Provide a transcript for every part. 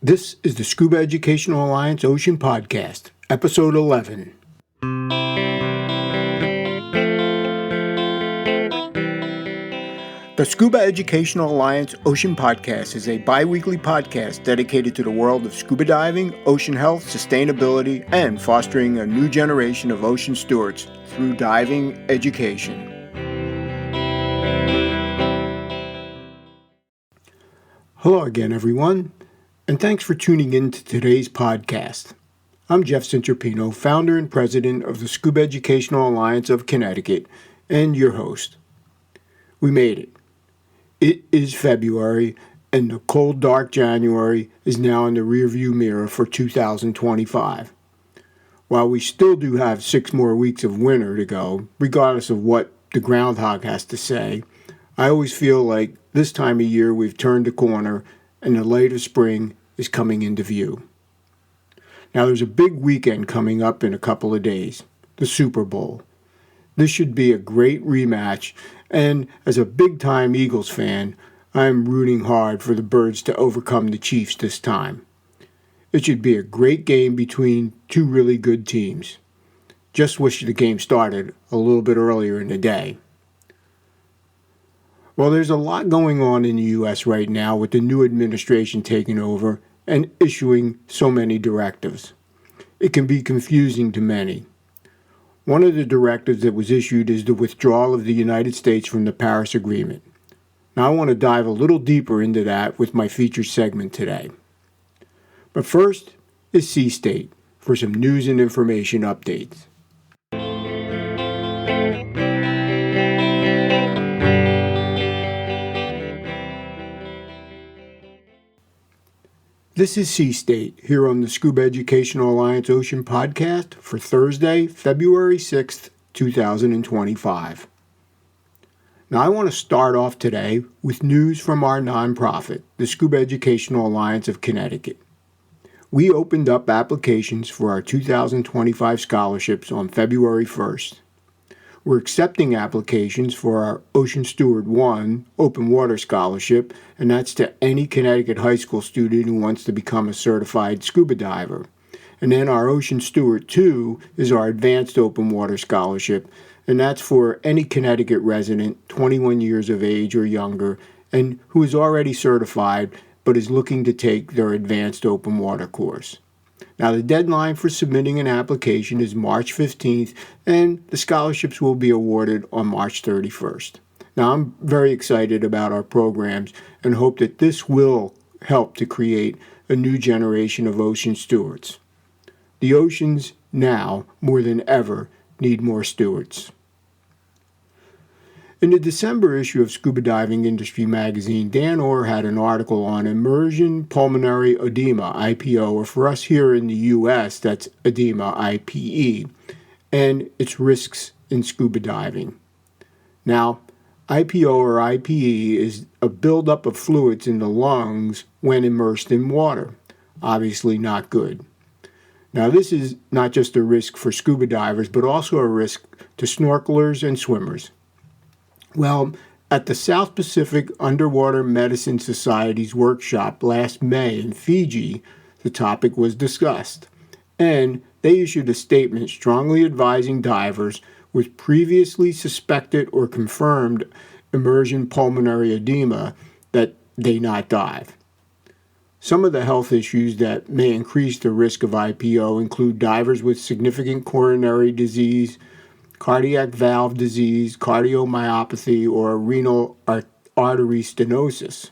This is the Scuba Educational Alliance Ocean Podcast, Episode 11. The Scuba Educational Alliance Ocean Podcast is a bi-weekly podcast dedicated to the world of scuba diving, ocean health, sustainability, and fostering a new generation of ocean stewards through diving education. Hello again, everyone, and thanks for tuning in to today's podcast. I'm Jeff Centropino, founder and president of the Scuba Educational Alliance of Connecticut, and your host. We made it. It is February, and the cold, dark January is now in the rearview mirror for 2025. While we still do have 6 more weeks of winter to go, regardless of what the groundhog has to say, I always feel like this time of year we've turned the corner and the light of spring is coming into view. Now there's a big weekend coming up in a couple of days, the Super Bowl. This should be a great rematch, and as a big-time Eagles fan, I'm rooting hard for the Birds to overcome the Chiefs this time. It should be a great game between two really good teams. Just wish the game started a little bit earlier in the day. Well, there's a lot going on in the U.S. right now with the new administration taking over and issuing so many directives. It can be confusing to many. One of the directives that was issued is the withdrawal of the United States from the Paris Agreement. Now I want to dive a little deeper into that with my featured segment today. But first is Sea State for some news and information updates. This is Sea State here on the Scuba Educational Alliance Ocean Podcast for Thursday, February 6th, 2025. Now I want to start off today with news from our nonprofit, the Scuba Educational Alliance of Connecticut. We opened up applications for our 2025 scholarships on February 1st. We're accepting applications for our Ocean Steward 1 Open Water Scholarship, and that's to any Connecticut high school student who wants to become a certified scuba diver. And then our Ocean Steward 2 is our Advanced Open Water Scholarship, and that's for any Connecticut resident 21 years of age or younger and who is already certified but is looking to take their Advanced Open Water course. Now, the deadline for submitting an application is March 15th, and the scholarships will be awarded on March 31st. Now, I'm very excited about our programs and hope that this will help to create a new generation of ocean stewards. The oceans now, more than ever, need more stewards. In the December issue of Scuba Diving Industry magazine, Dan Orr had an article on immersion pulmonary edema, IPO, or for us here in the U.S., that's edema, IPE, and its risks in scuba diving. Now, IPO or IPE is a buildup of fluids in the lungs when immersed in water. Obviously not good. Now, this is not just a risk for scuba divers, but also a risk to snorkelers and swimmers. Well, at the South Pacific Underwater Medicine Society's workshop last May in Fiji, the topic was discussed, and they issued a statement strongly advising divers with previously suspected or confirmed immersion pulmonary edema that they not dive. Some of the health issues that may increase the risk of IPO include divers with significant coronary disease, cardiac valve disease, cardiomyopathy, or renal artery stenosis.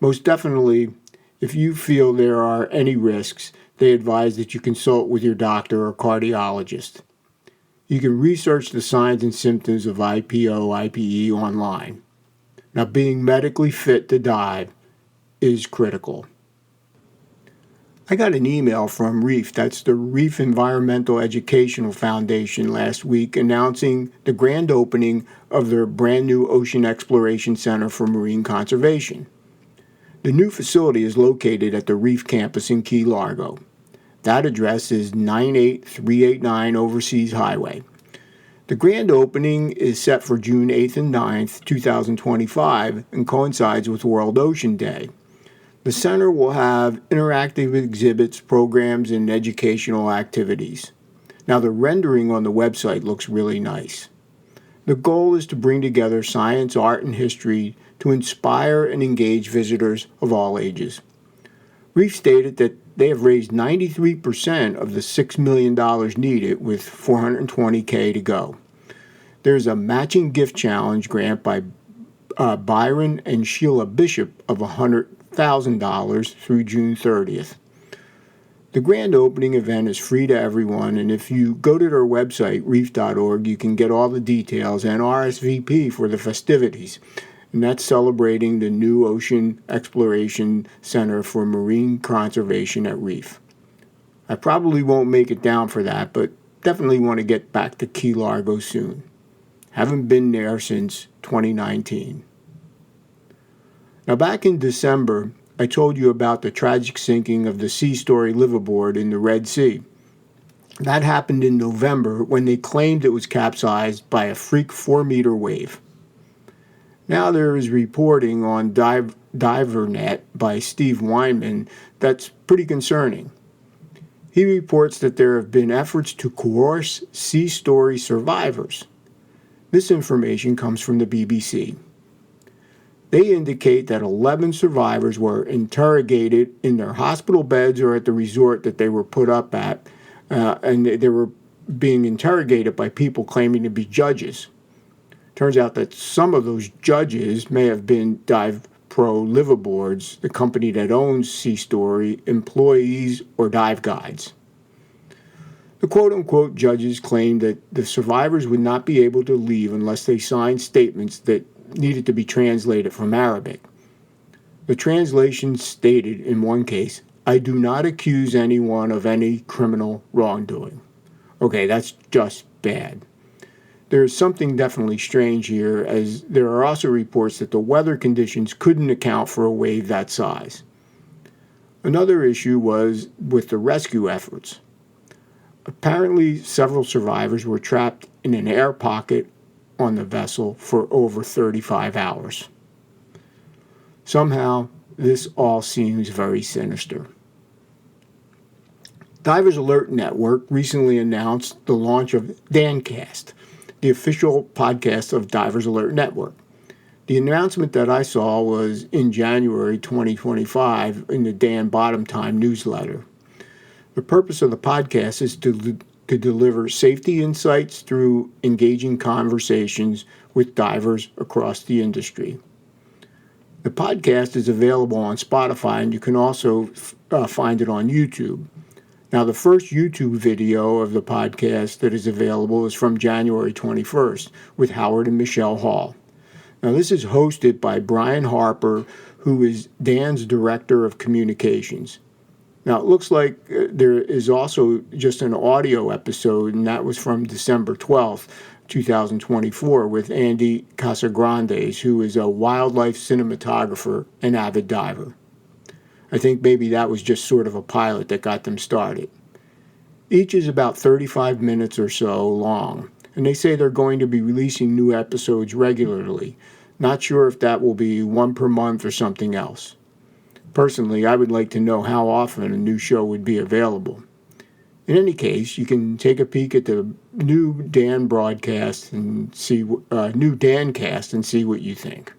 Most definitely, if you feel there are any risks, they advise that you consult with your doctor or cardiologist. You can research the signs and symptoms of IPO, IPE online. Now, being medically fit to dive is critical. I got an email from REEF, that's the REEF Environmental Educational Foundation, last week announcing the grand opening of their brand new Ocean Exploration Center for Marine Conservation. The new facility is located at the REEF campus in Key Largo. That address is 98389 Overseas Highway. The grand opening is set for June 8th and 9th, 2025, and coincides with World Ocean Day. The center will have interactive exhibits, programs, and educational activities. Now, the rendering on the website looks really nice. The goal is to bring together science, art, and history to inspire and engage visitors of all ages. REEF stated that they have raised 93% of the $6 million needed, with $420K to go. There's a matching gift challenge grant by Byron and Sheila Bishop of $100,000 through June 30th. The grand opening event is free to everyone, and if you go to their website, reef.org, you can get all the details and RSVP for the festivities. And that's celebrating the new Ocean Exploration Center for Marine Conservation at REEF. I probably won't make it down for that, but definitely want to get back to Key Largo soon. Haven't been there since 2019. Now, back in December, I told you about the tragic sinking of the Sea Story liveaboard in the Red Sea. That happened in November when they claimed it was capsized by a freak 4-meter wave. Now there is reporting on DiverNet by Steve Weinman that's pretty concerning. He reports that there have been efforts to coerce Sea Story survivors. This information comes from the BBC. They indicate that 11 survivors were interrogated in their hospital beds or at the resort that they were put up at, and they were being interrogated by people claiming to be judges. Turns out that some of those judges may have been Dive Pro Liveaboards, the company that owns Sea Story, employees, or dive guides. The quote-unquote judges claimed that the survivors would not be able to leave unless they signed statements that needed to be translated from Arabic. The translation stated in one case, "I do not accuse anyone of any criminal wrongdoing." Okay, that's just bad. There is something definitely strange here, as there are also reports that the weather conditions couldn't account for a wave that size. Another issue was with the rescue efforts. Apparently, several survivors were trapped in an air pocket on the vessel for over 35 hours. Somehow, this all seems very sinister. Divers Alert Network recently announced the launch of DanCast, the official podcast of Divers Alert Network. The announcement that I saw was in January 2025 in the Dan Bottom Time newsletter. The purpose of the podcast is to deliver safety insights through engaging conversations with divers across the industry. The podcast is available on Spotify, and you can also find it on YouTube. Now, the first YouTube video of the podcast that is available is from January 21st with Howard and Michelle Hall. Now, this is hosted by Brian Harper, who is Dan's Director of Communications. Now, it looks like there is also just an audio episode, and that was from December 12th, 2024, with Andy Casagrandes, who is a wildlife cinematographer and avid diver. I think maybe that was just sort of a pilot that got them started. Each is about 35 minutes or so long, and they say they're going to be releasing new episodes regularly. Not sure if that will be one per month or something else. Personally, I would like to know how often a new show would be available. In any case, you can take a peek at the new Dan broadcast and see new DanCast and see what you think.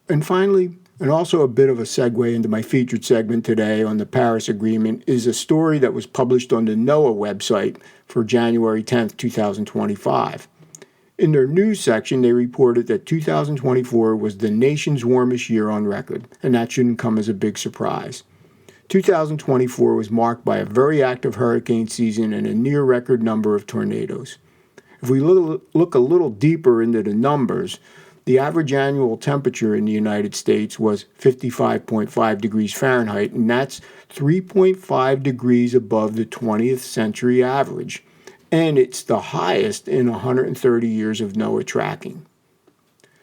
And finally, and also a bit of a segue into my featured segment today on the Paris Agreement, is a story that was published on the NOAA website for January 10th, 2025. In their news section, they reported that 2024 was the nation's warmest year on record, and that shouldn't come as a big surprise. 2024 was marked by a very active hurricane season and a near-record number of tornadoes. If we look a little deeper into the numbers, the average annual temperature in the United States was 55.5 degrees Fahrenheit, and that's 3.5 degrees above the 20th century average. And it's the highest in 130 years of NOAA tracking.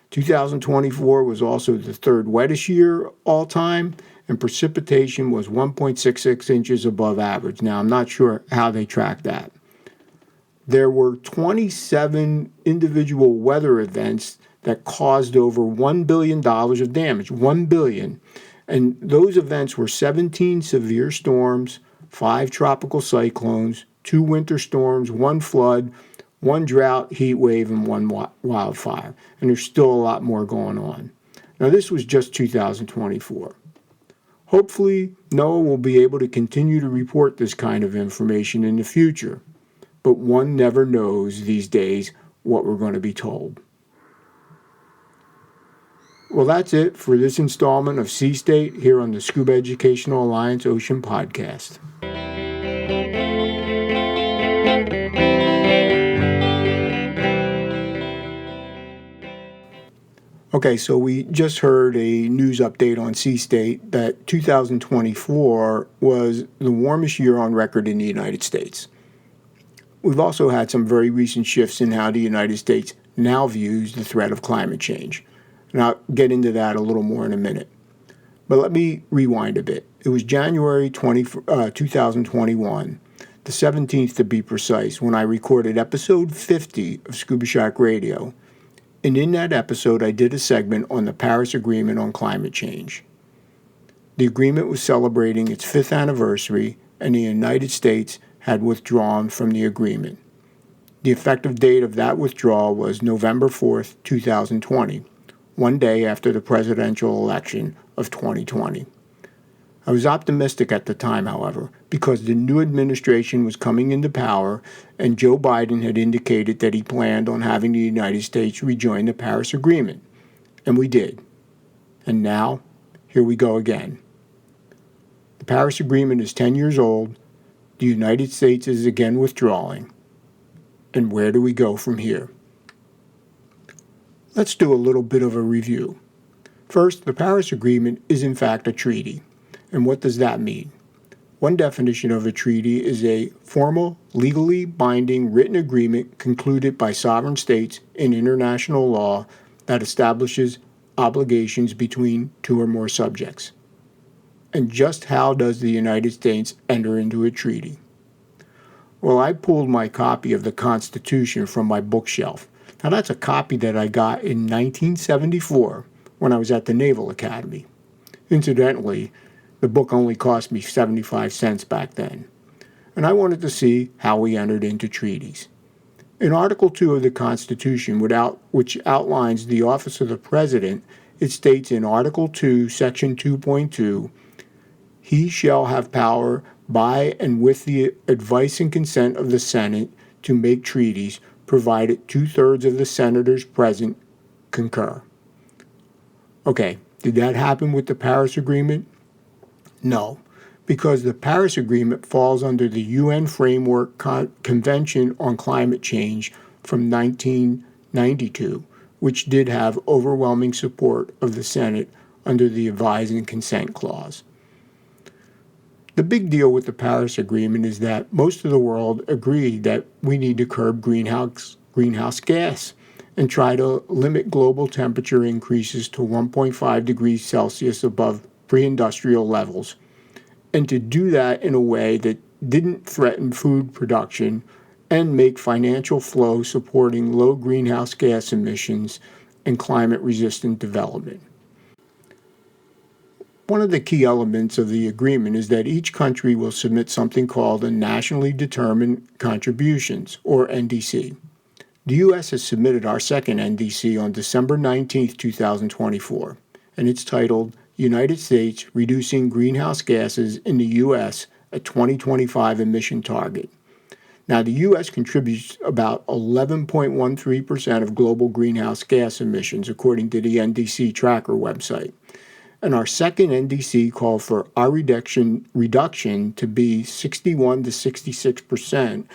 2024 was also the third wettest year all time, and precipitation was 1.66 inches above average. Now, I'm not sure how they track that. There were 27 individual weather events that caused over $1 billion of damage. $1 billion. And those events were 17 severe storms, 5 tropical cyclones, 2 winter storms, 1 flood, 1 drought, heat wave, and 1 wildfire. And there's still a lot more going on. Now, this was just 2024. Hopefully, NOAA will be able to continue to report this kind of information in the future, but one never knows these days what we're going to be told. Well, that's it for this installment of Sea State here on the Scuba Educational Alliance Ocean Podcast. Okay, so we just heard a news update on Sea State that 2024 was the warmest year on record in the United States. We've also had some very recent shifts in how the United States now views the threat of climate change. And I'll get into that a little more in a minute. But let me rewind a bit. It was January 2021, the 17th to be precise, when I recorded episode 50 of Scuba Shack Radio. And in that episode, I did a segment on the Paris Agreement on climate change. The agreement was celebrating its 5th anniversary, and the United States had withdrawn from the agreement. The effective date of that withdrawal was November 4th, 2020, one day after the presidential election of 2020. I was optimistic at the time, however, because the new administration was coming into power and Joe Biden had indicated that he planned on having the United States rejoin the Paris Agreement. And we did. And now, here we go again. The Paris Agreement is 10 years old. The United States is again withdrawing. And where do we go from here? Let's do a little bit of a review. First, the Paris Agreement is in fact a treaty. And what does that mean? One definition of a treaty is a formal, legally binding written agreement concluded by sovereign states in international law that establishes obligations between 2 or more subjects. And just how does the United States enter into a treaty? Well, I pulled my copy of the Constitution from my bookshelf. Now, that's a copy that I got in 1974 when I was at the Naval Academy. Incidentally, the book only cost me 75 cents back then. And I wanted to see how we entered into treaties. In Article 2 of the Constitution, which outlines the office of the President, it states in Article 2, Section 2.2, he shall have power by and with the advice and consent of the Senate to make treaties, provided 2/3 of the senators present concur. Okay, did that happen with the Paris Agreement? No, because the Paris Agreement falls under the UN Framework Convention on Climate Change from 1992, which did have overwhelming support of the Senate under the Advise and Consent Clause. The big deal with the Paris Agreement is that most of the world agreed that we need to curb greenhouse gas and try to limit global temperature increases to 1.5 degrees Celsius above pre-industrial levels, and to do that in a way that didn't threaten food production and make financial flow supporting low greenhouse gas emissions and climate-resistant development. One of the key elements of the agreement is that each country will submit something called a Nationally Determined Contributions, or NDC. The U.S. has submitted our second NDC on December 19, 2024, and it's titled United States Reducing Greenhouse Gases in the U.S. a 2025 Emission Target. Now, the U.S. contributes about 11.13% of global greenhouse gas emissions, according to the NDC Tracker website. And our second NDC called for our reduction to be 61 to 66%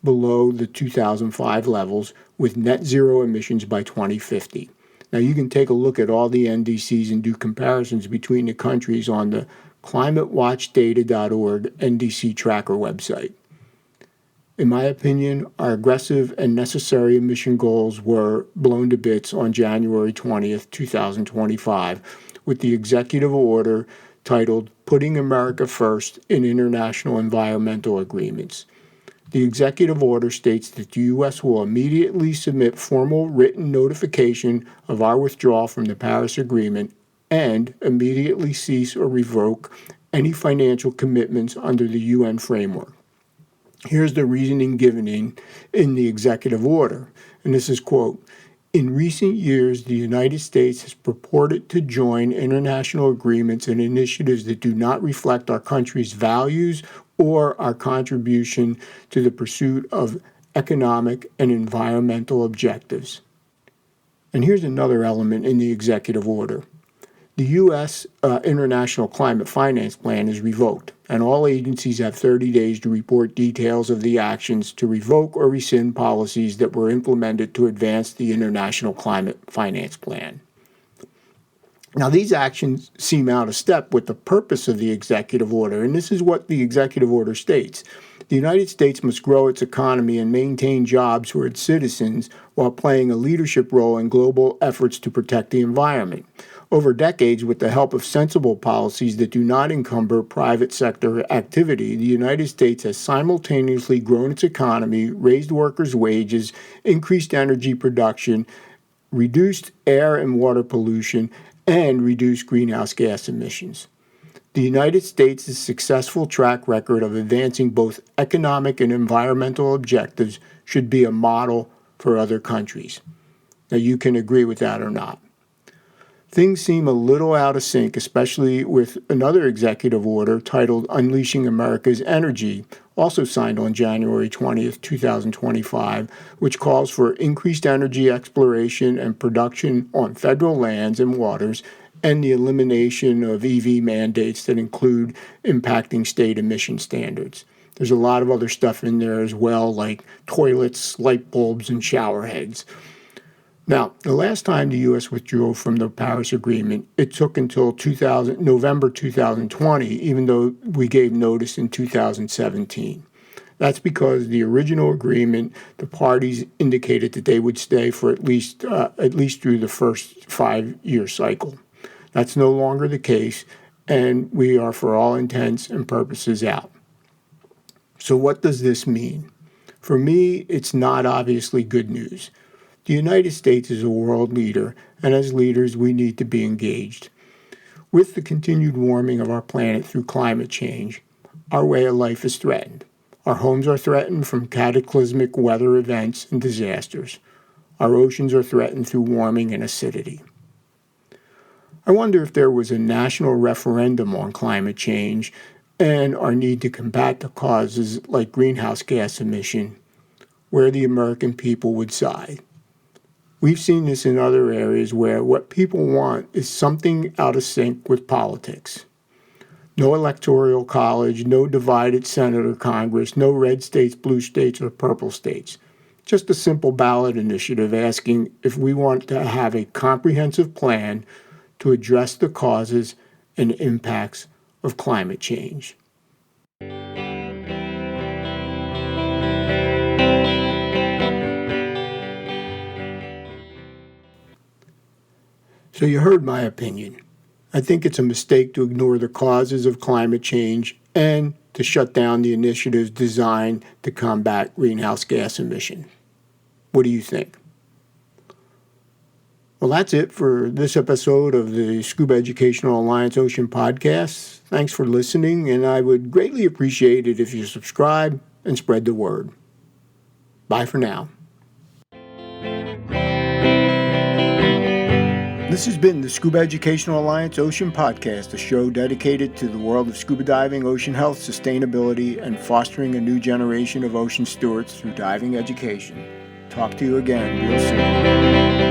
below the 2005 levels with net zero emissions by 2050. Now, you can take a look at all the NDCs and do comparisons between the countries on the climatewatchdata.org NDC Tracker website. In my opinion, our aggressive and necessary emission goals were blown to bits on January 20th, 2025, with the executive order titled Putting America First in International Environmental Agreements. The executive order states that the U.S. will immediately submit formal written notification of our withdrawal from the Paris Agreement and immediately cease or revoke any financial commitments under the UN framework. Here's the reasoning given in the executive order, and this is, quote, "In recent years, the United States has purported to join international agreements and initiatives that do not reflect our country's values or our contribution to the pursuit of economic and environmental objectives." And here's another element in the executive order. The U.S. International Climate Finance Plan is revoked, and all agencies have 30 days to report details of the actions to revoke or rescind policies that were implemented to advance the International Climate Finance Plan. Now, these actions seem out of step with the purpose of the executive order, and this is what the executive order states. The United States must grow its economy and maintain jobs for its citizens while playing a leadership role in global efforts to protect the environment. Over decades, with the help of sensible policies that do not encumber private sector activity, the United States has simultaneously grown its economy, raised workers' wages, increased energy production, reduced air and water pollution, and reduced greenhouse gas emissions. The United States' successful track record of advancing both economic and environmental objectives should be a model for other countries. Now, you can agree with that or not. Things seem a little out of sync, especially with another executive order titled Unleashing America's Energy, also signed on January 20th, 2025, which calls for increased energy exploration and production on federal lands and waters and the elimination of EV mandates that include impacting state emission standards. There's a lot of other stuff in there as well, like toilets, light bulbs, and shower heads. Now, the last time the U.S. withdrew from the Paris Agreement, it took until November 2020, even though we gave notice in 2017. That's because the original agreement, the parties indicated that they would stay for at least through the first 5-year cycle. That's no longer the case, and we are, for all intents and purposes, out. So what does this mean? For me, it's not obviously good news. The United States is a world leader, and as leaders, we need to be engaged. With the continued warming of our planet through climate change, our way of life is threatened. Our homes are threatened from cataclysmic weather events and disasters. Our oceans are threatened through warming and acidity. I wonder if there was a national referendum on climate change and our need to combat the causes like greenhouse gas emission, where the American people would side. We've seen this in other areas where what people want is something out of sync with politics. No electoral college, no divided Senate or Congress, no red states, blue states, or purple states. Just a simple ballot initiative asking if we want to have a comprehensive plan to address the causes and impacts of climate change. So you heard my opinion. I think it's a mistake to ignore the causes of climate change and to shut down the initiatives designed to combat greenhouse gas emission. What do you think? Well, that's it for this episode of the Scuba Educational Alliance Ocean Podcast. Thanks for listening, and I would greatly appreciate it if you subscribe and spread the word. Bye for now. This has been the Scuba Educational Alliance Ocean Podcast, a show dedicated to the world of scuba diving, ocean health, sustainability, and fostering a new generation of ocean stewards through diving education. Talk to you again real soon.